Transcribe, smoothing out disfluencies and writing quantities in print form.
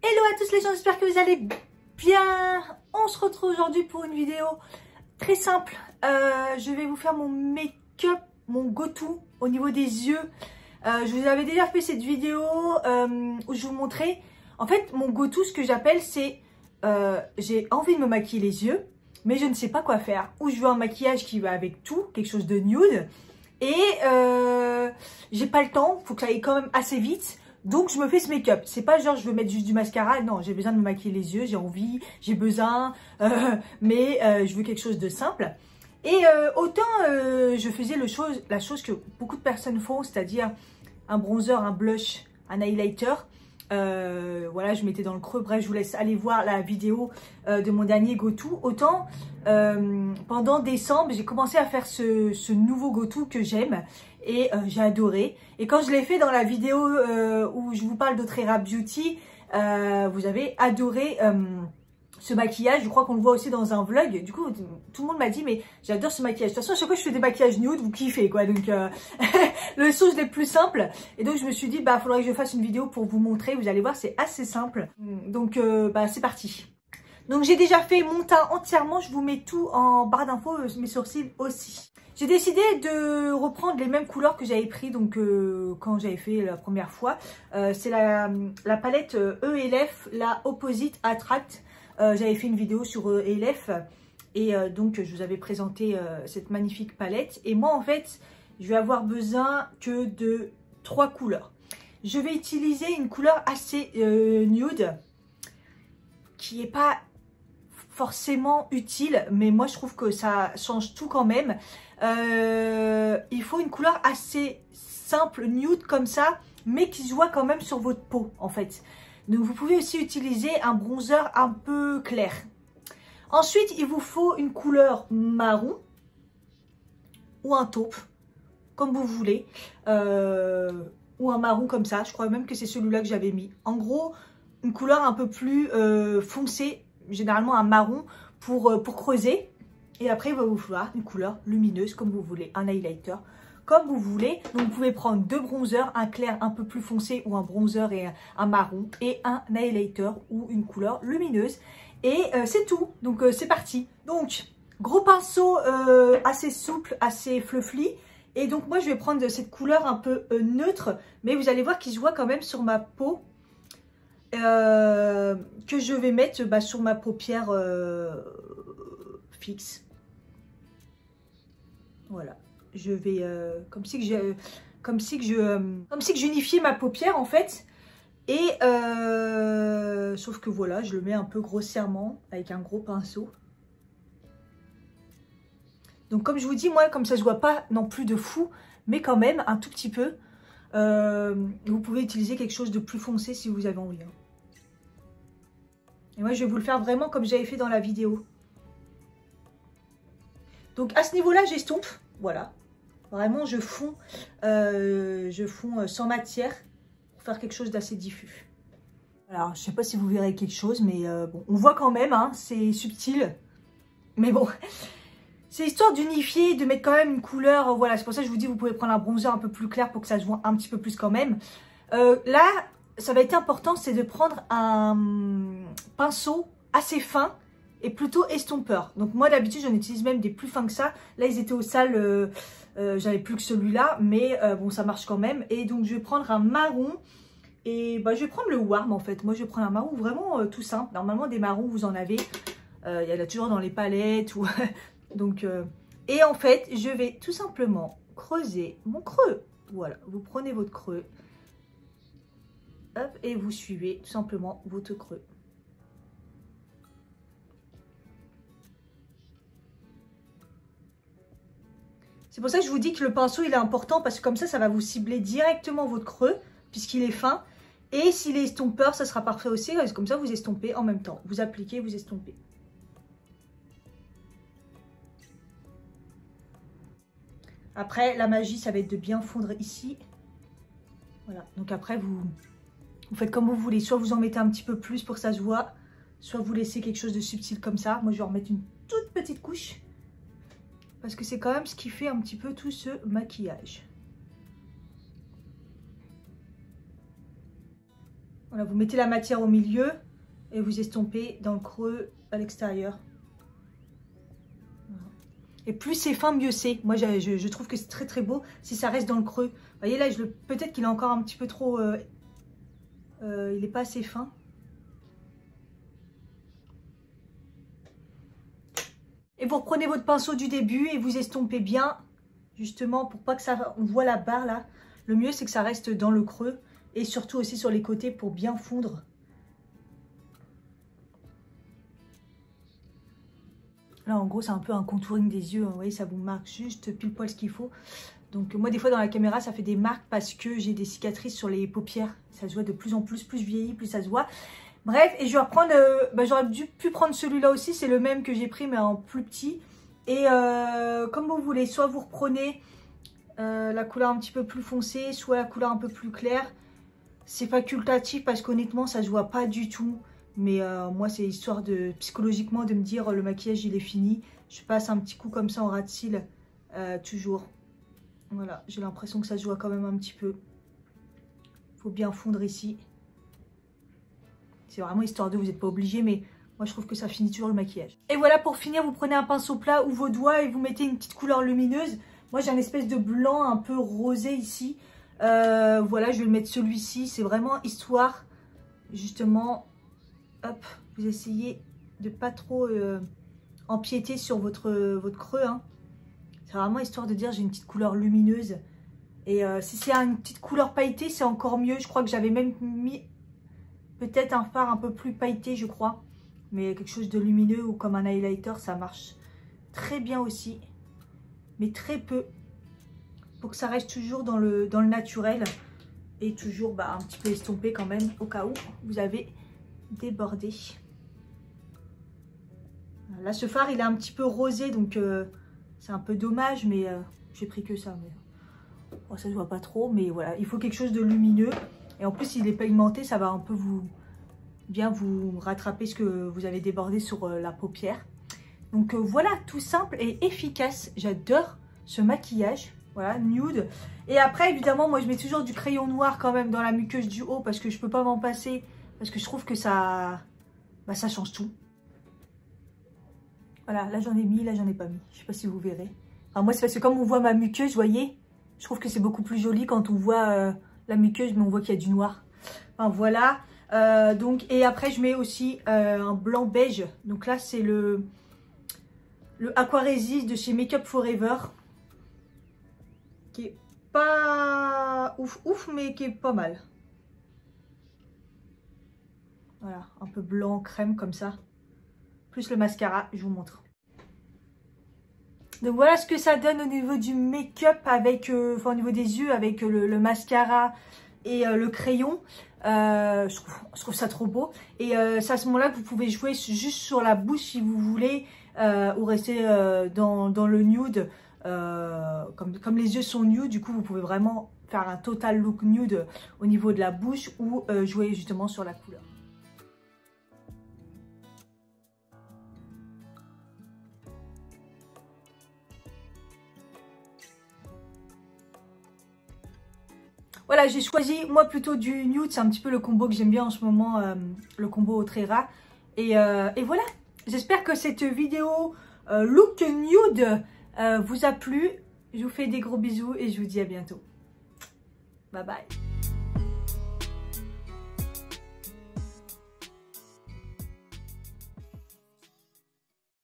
Hello à tous les gens, j'espère que vous allez bien. On se retrouve aujourd'hui pour une vidéo très simple. Je vais vous faire mon make-up, mon go-to au niveau des yeux. Je vous avais déjà fait cette vidéo où je vous montrais. En fait, mon go-to, ce que j'appelle, c'est j'ai envie de me maquiller les yeux, mais je ne sais pas quoi faire. Ou je veux un maquillage qui va avec tout, quelque chose de nude. Et j'ai pas le temps, faut que ça aille quand même assez vite. Donc je me fais ce make-up. C'est pas genre je veux mettre juste du mascara. Non, j'ai besoin de me maquiller les yeux, j'ai envie, j'ai besoin. Mais je veux quelque chose de simple. Et autant je faisais la chose que beaucoup de personnes font, c'est-à-dire un bronzer, un blush, un highlighter. Voilà, je mettais dans le creux. Bref, je vous laisse aller voir la vidéo de mon dernier go-to. Autant pendant décembre, j'ai commencé à faire ce nouveau go-to que j'aime et j'ai adoré. Et quand je l'ai fait dans la vidéo où je vous parle d'Autrera Beauty, vous avez adoré ce maquillage. Je crois qu'on le voit aussi dans un vlog. Du coup, tout le monde m'a dit mais j'adore ce maquillage. De toute façon, à chaque fois que je fais des maquillages nude, vous kiffez quoi. Donc le chose les plus simple. Et donc je me suis dit bah faudrait que je fasse une vidéo pour vous montrer. Vous allez voir, c'est assez simple. Donc bah c'est parti. Donc j'ai déjà fait mon teint entièrement. Je vous mets tout en barre d'infos, mes sourcils aussi. J'ai décidé de reprendre les mêmes couleurs que j'avais pris donc quand j'avais fait la première fois. C'est la palette ELF, la Opposite Attract. J'avais fait une vidéo sur ELF et donc je vous avais présenté cette magnifique palette. Et moi en fait, je vais avoir besoin que de 3 couleurs. Je vais utiliser une couleur assez nude qui n'est pas forcément utile, mais moi je trouve que ça change tout quand même. Il faut une couleur assez simple, nude comme ça, mais qui se voit quand même sur votre peau en fait. Donc vous pouvez aussi utiliser un bronzer un peu clair. Ensuite, il vous faut une couleur marron ou un taupe, comme vous voulez, ou un marron comme ça. Je crois même que c'est celui-là que j'avais mis. En gros, une couleur un peu plus foncée, généralement un marron pour creuser. Et après, il va vous falloir une couleur lumineuse comme vous voulez, un highlighter comme vous voulez. Donc vous pouvez prendre 2 bronzers, un clair un peu plus foncé ou un bronzer et un marron et un highlighter ou une couleur lumineuse. Et c'est tout. Donc c'est parti. Donc gros pinceau assez souple, assez fluffy. Et donc moi je vais prendre cette couleur un peu neutre, mais vous allez voir qu'il se voit quand même sur ma peau. Que je vais mettre sur ma paupière fixe. Voilà, je vais comme si que j'unifiais ma paupière en fait. Et sauf que voilà, je le mets un peu grossièrement avec un gros pinceau. Donc comme je vous dis, moi comme ça je vois pas non plus de fou, mais quand même un tout petit peu. Vous pouvez utiliser quelque chose de plus foncé si vous avez envie. Et moi je vais vous le faire vraiment comme j'avais fait dans la vidéo. Donc à ce niveau-là, j'estompe, voilà. Vraiment, je fonds sans matière pour faire quelque chose d'assez diffus. Alors, je sais pas si vous verrez quelque chose, mais bon, on voit quand même, hein, c'est subtil. Mais bon, c'est histoire d'unifier, de mettre quand même une couleur. Voilà, c'est pour ça que je vous dis, vous pouvez prendre un bronzer un peu plus clair pour que ça se voit un petit peu plus quand même. Là, ça va être important, c'est de prendre un pinceau assez fin et plutôt estompeur. Donc moi d'habitude j'en utilise même des plus fins que ça. Là ils étaient au sale, j'avais plus que celui-là, mais bon ça marche quand même. Et donc je vais prendre un marron et je vais prendre le warm en fait. Moi je vais prendre un marron vraiment tout simple. Normalement des marrons vous en avez, il y en a toujours dans les palettes ou donc et en fait je vais tout simplement creuser mon creux. Voilà, vous prenez votre creux, hop, et vous suivez tout simplement votre creux. C'est pour ça que je vous dis que le pinceau il est important parce que comme ça va vous cibler directement votre creux puisqu'il est fin. Et s'il est estompeur, ça sera parfait aussi. Comme ça vous estompez en même temps. Vous appliquez, vous estompez. Après la magie ça va être de bien fondre ici. Voilà, donc après vous faites comme vous voulez. Soit vous en mettez un petit peu plus pour que ça se voit. Soit vous laissez quelque chose de subtil comme ça. Moi je vais en mettre une toute petite couche. Parce que c'est quand même ce qui fait un petit peu tout ce maquillage. Voilà, vous mettez la matière au milieu et vous estompez dans le creux à l'extérieur. Et plus c'est fin, mieux c'est. Moi, je trouve que c'est très très beau si ça reste dans le creux. Vous voyez là, peut-être qu'il est encore un petit peu trop... il n'est pas assez fin. Et vous reprenez votre pinceau du début et vous estompez bien, justement, pour pas que ça... On voit la barre là. Le mieux, c'est que ça reste dans le creux. Et surtout aussi sur les côtés pour bien fondre. Là, en gros, c'est un peu un contouring des yeux. Vous voyez, ça vous marque juste pile poil ce qu'il faut. Donc, moi, des fois, dans la caméra, ça fait des marques parce que j'ai des cicatrices sur les paupières. Ça se voit de plus en plus, plus je vieillis, plus ça se voit. Bref, et je vais reprendre... j'aurais pu prendre celui-là aussi. C'est le même que j'ai pris, mais en plus petit. Et comme vous voulez, soit vous reprenez la couleur un petit peu plus foncée, soit la couleur un peu plus claire. C'est facultatif parce qu'honnêtement, ça se voit pas du tout. Mais moi, c'est histoire de, psychologiquement, de me dire le maquillage, il est fini. Je passe un petit coup comme ça en ras de cils, toujours. Voilà, j'ai l'impression que ça se voit quand même un petit peu. Faut bien fondre ici. C'est vraiment histoire de, vous n'êtes pas obligé, mais moi, je trouve que ça finit toujours le maquillage. Et voilà, pour finir, vous prenez un pinceau plat ou vos doigts et vous mettez une petite couleur lumineuse. Moi, j'ai un espèce de blanc un peu rosé ici. Voilà, je vais le mettre celui-ci. C'est vraiment histoire, justement... Hop, vous essayez de pas trop empiéter sur votre creux. Hein. C'est vraiment histoire de dire j'ai une petite couleur lumineuse. Et si c'est une petite couleur pailletée, c'est encore mieux. Je crois que j'avais même mis peut-être un fard un peu plus pailleté, je crois. Mais quelque chose de lumineux ou comme un highlighter, ça marche très bien aussi. Mais très peu. Pour que ça reste toujours dans le naturel. Et toujours un petit peu estompé quand même, au cas où vous avez... débordé. Là, ce fard, il est un petit peu rosé, donc c'est un peu dommage, mais j'ai pris que ça. Mais bon, ça se voit pas trop, mais voilà, il faut quelque chose de lumineux. Et en plus, il est pigmenté, ça va un peu bien vous rattraper ce que vous avez débordé sur la paupière. Donc voilà, tout simple et efficace. J'adore ce maquillage. Voilà, nude. Et après, évidemment, moi, je mets toujours du crayon noir quand même dans la muqueuse du haut parce que je peux pas m'en passer. Parce que je trouve que ça change tout. Voilà, là j'en ai mis, là j'en ai pas mis. Je sais pas si vous verrez. Enfin, moi c'est parce que comme on voit ma muqueuse, vous voyez, je trouve que c'est beaucoup plus joli quand on voit la muqueuse, mais on voit qu'il y a du noir. Enfin voilà. Donc, et après je mets aussi un blanc beige. Donc là c'est le Aquaresist de chez Make Up Forever. Qui est pas ouf, mais qui est pas mal. Voilà, un peu blanc, crème comme ça. Plus le mascara, je vous montre. Donc voilà ce que ça donne au niveau du make-up avec, au niveau des yeux avec le mascara et le crayon. Je trouve ça trop beau. Et c'est à ce moment-là que vous pouvez jouer juste sur la bouche si vous voulez ou rester dans le nude. Comme les yeux sont nude, du coup vous pouvez vraiment faire un total look nude au niveau de la bouche ou jouer justement sur la couleur. Voilà, j'ai choisi moi plutôt du nude, c'est un petit peu le combo que j'aime bien en ce moment, le combo très rare. Et voilà, j'espère que cette vidéo look nude vous a plu. Je vous fais des gros bisous et je vous dis à bientôt. Bye bye.